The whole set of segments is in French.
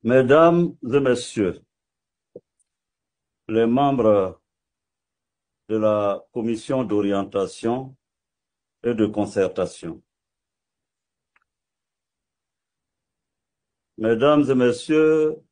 Mesdames et messieurs, les membres de la commission d'orientation et de concertation, mesdames et messieurs,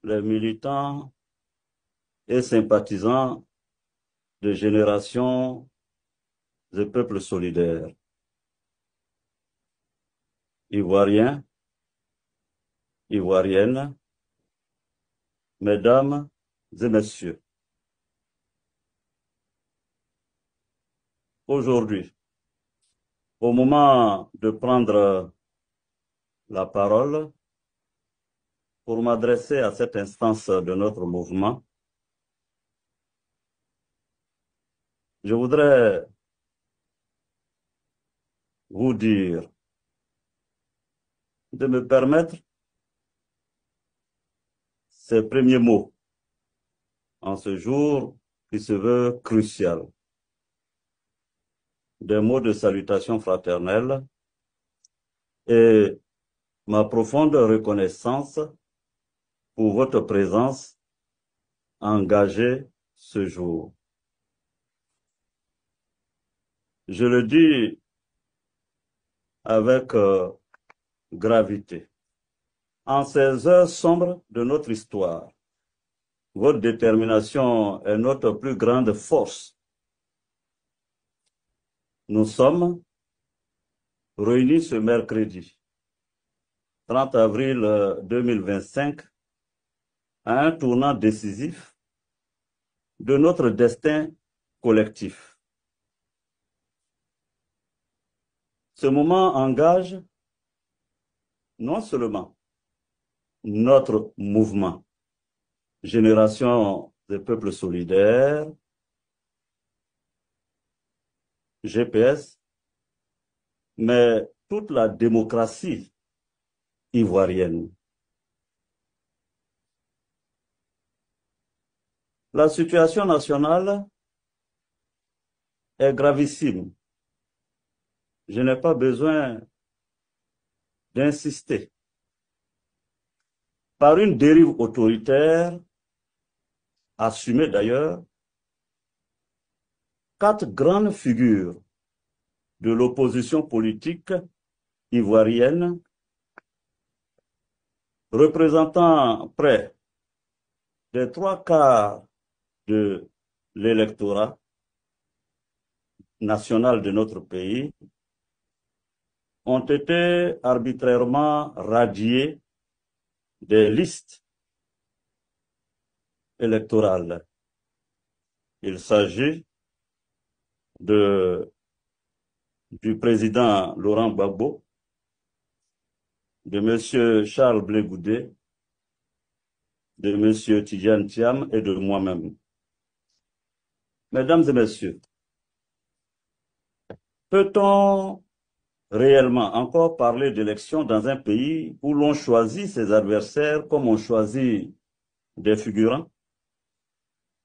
les militants et sympathisants de Génération des peuples solidaires, Ivoiriens, Ivoiriennes, mesdames et messieurs, aujourd'hui, au moment de prendre la parole pour m'adresser à cette instance de notre mouvement, je voudrais vous dire de me permettre ces premiers mots en ce jour qui se veut crucial. Des mots de salutation fraternelle et ma profonde reconnaissance pour votre présence engagée ce jour. Je le dis avec gravité. En ces heures sombres de notre histoire, votre détermination est notre plus grande force. Nous sommes réunis ce mercredi, 30 avril 2025, à un tournant décisif de notre destin collectif. Ce moment engage non seulement notre mouvement, Génération des peuples solidaires, GPS, mais toute la démocratie ivoirienne. La situation nationale est gravissime. Je n'ai pas besoin d'insister. Par une dérive autoritaire, assumée d'ailleurs, 4 grandes figures de l'opposition politique ivoirienne, représentant près des 3/4 de l'électorat national de notre pays, ont été arbitrairement radiés des listes électorales. Il s'agit du président Laurent Gbagbo, de M. Charles Blé Goudé, de M. Tidjane Thiam et de moi-même. Mesdames et messieurs, peut-on réellement encore parler d'élections dans un pays où l'on choisit ses adversaires comme on choisit des figurants?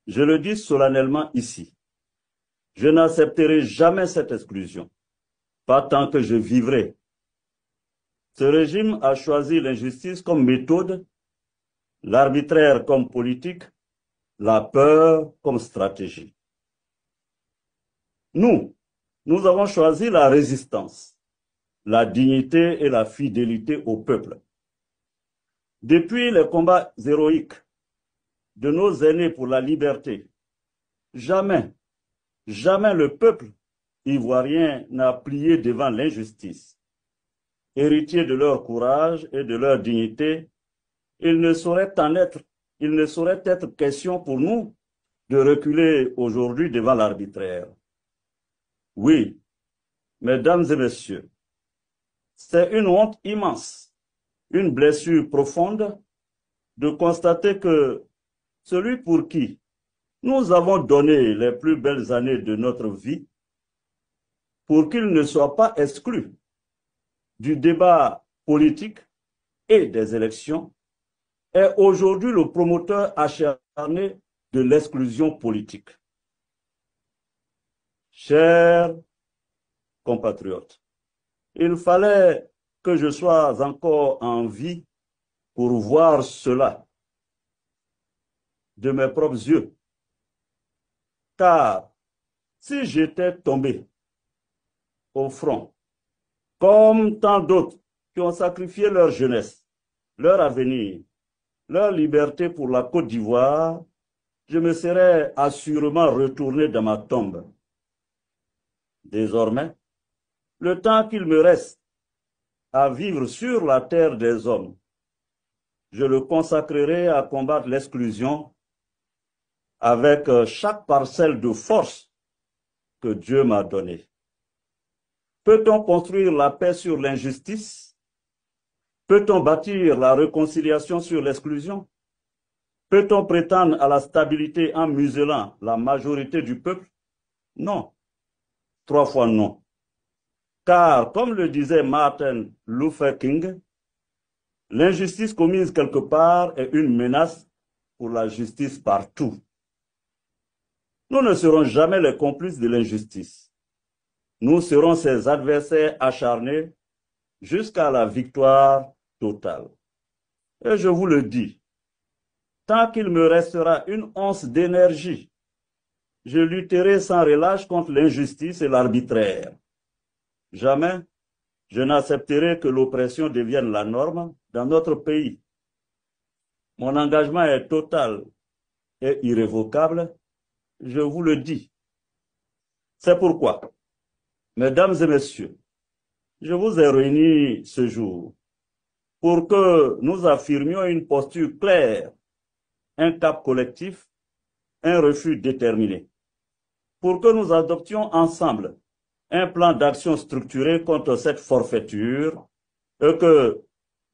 Je le dis solennellement ici. Je n'accepterai jamais cette exclusion, pas tant que je vivrai. Ce régime a choisi l'injustice comme méthode, l'arbitraire comme politique, la peur comme stratégie. Nous avons choisi la résistance, la dignité et la fidélité au peuple. Depuis les combats héroïques de nos aînés pour la liberté, jamais le peuple ivoirien n'a plié devant l'injustice. Héritier de leur courage et de leur dignité, il ne saurait être question pour nous de reculer aujourd'hui devant l'arbitraire. Oui, mesdames et messieurs, c'est une honte immense, une blessure profonde de constater que celui pour qui nous avons donné les plus belles années de notre vie, pour qu'il ne soit pas exclu du débat politique et des élections, est aujourd'hui le promoteur acharné de l'exclusion politique. Chers compatriotes, il fallait que je sois encore en vie pour voir cela de mes propres yeux. Car si j'étais tombé au front, comme tant d'autres qui ont sacrifié leur jeunesse, leur avenir, leur liberté pour la Côte d'Ivoire, je me serais assurément retourné dans ma tombe. Désormais, le temps qu'il me reste à vivre sur la terre des hommes, je le consacrerai à combattre l'exclusion avec chaque parcelle de force que Dieu m'a donnée. Peut-on construire la paix sur l'injustice? Peut-on bâtir la réconciliation sur l'exclusion? Peut-on prétendre à la stabilité en muselant la majorité du peuple? Non. 3 fois non. Car, comme le disait Martin Luther King, l'injustice commise quelque part est une menace pour la justice partout. Nous ne serons jamais les complices de l'injustice. Nous serons ses adversaires acharnés jusqu'à la victoire totale. Et je vous le dis, tant qu'il me restera une once d'énergie, je lutterai sans relâche contre l'injustice et l'arbitraire. Jamais je n'accepterai que l'oppression devienne la norme dans notre pays. Mon engagement est total et irrévocable, je vous le dis. C'est pourquoi, mesdames et messieurs, je vous ai réunis ce jour pour que nous affirmions une posture claire, un cap collectif, un refus déterminé, pour que nous adoptions ensemble un plan d'action structuré contre cette forfaiture et que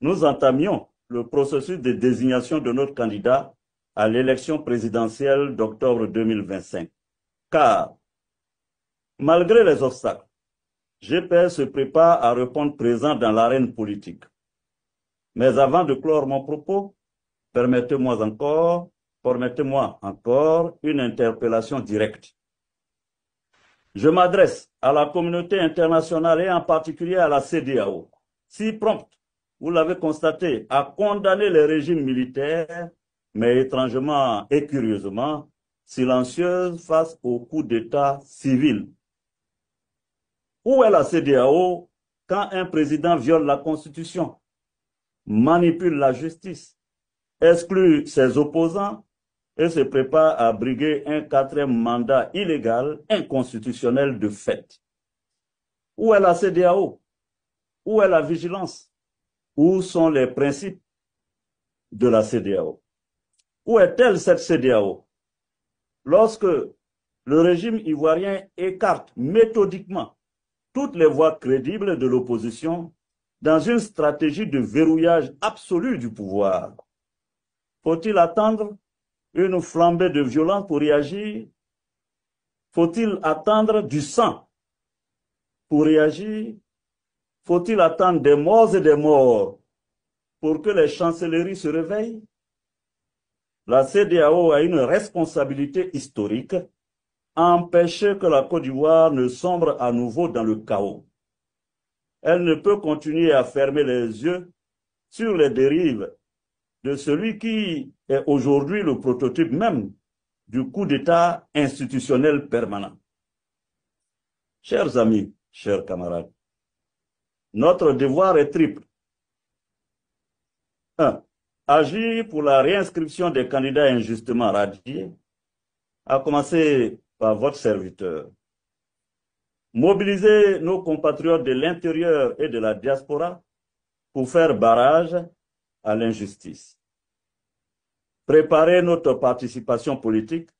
nous entamions le processus de désignation de notre candidat à l'élection présidentielle d'octobre 2025. Car, malgré les obstacles, GPS se prépare à répondre présent dans l'arène politique. Mais avant de clore mon propos, permettez-moi encore une interpellation directe. Je m'adresse à la communauté internationale et en particulier à la CEDEAO, si prompte, vous l'avez constaté, à condamner les régimes militaires, mais étrangement et curieusement silencieuse face au coup d'État civil. Où est la CEDEAO quand un président viole la Constitution, manipule la justice, exclut ses opposants et se prépare à briguer un 4e mandat illégal, inconstitutionnel de fait? Où est la CEDEAO? Où est la vigilance? Où sont les principes de la CEDEAO? Où est-elle cette CEDEAO? Lorsque le régime ivoirien écarte méthodiquement toutes les voies crédibles de l'opposition dans une stratégie de verrouillage absolu du pouvoir, faut-il attendre une flambée de violence pour réagir? Faut-il attendre du sang pour réagir? Faut-il attendre des morts et des morts pour que les chancelleries se réveillent? La CEDEAO a une responsabilité historique à empêcher que la Côte d'Ivoire ne sombre à nouveau dans le chaos. Elle ne peut continuer à fermer les yeux sur les dérives de celui qui est aujourd'hui le prototype même du coup d'État institutionnel permanent. Chers amis, chers camarades, notre devoir est triple. 1. Agir pour la réinscription des candidats injustement radiés, à commencer par votre serviteur. Mobiliser nos compatriotes de l'intérieur et de la diaspora pour faire barrage à l'injustice. Préparer notre participation politique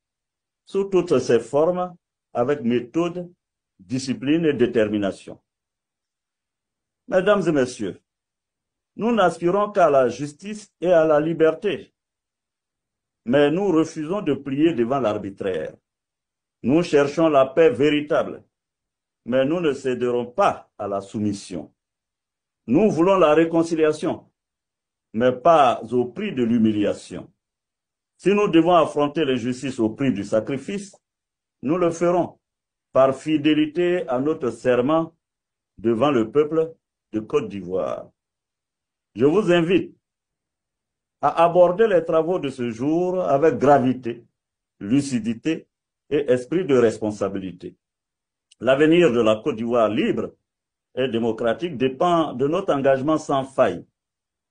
sous toutes ses formes avec méthode, discipline et détermination. Mesdames et messieurs, nous n'aspirons qu'à la justice et à la liberté, mais nous refusons de plier devant l'arbitraire. Nous cherchons la paix véritable, mais nous ne céderons pas à la soumission. Nous voulons la réconciliation, mais pas au prix de l'humiliation. Si nous devons affronter l'injustice au prix du sacrifice, nous le ferons par fidélité à notre serment devant le peuple de Côte d'Ivoire. Je vous invite à aborder les travaux de ce jour avec gravité, lucidité et esprit de responsabilité. L'avenir de la Côte d'Ivoire libre et démocratique dépend de notre engagement sans faille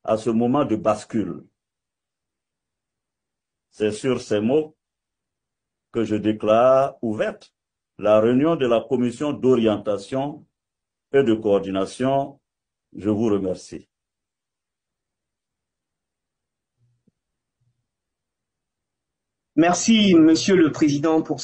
à ce moment de bascule. C'est sur ces mots que je déclare ouverte la réunion de la commission d'orientation et de coordination. Je vous remercie. Merci, Monsieur le Président, pour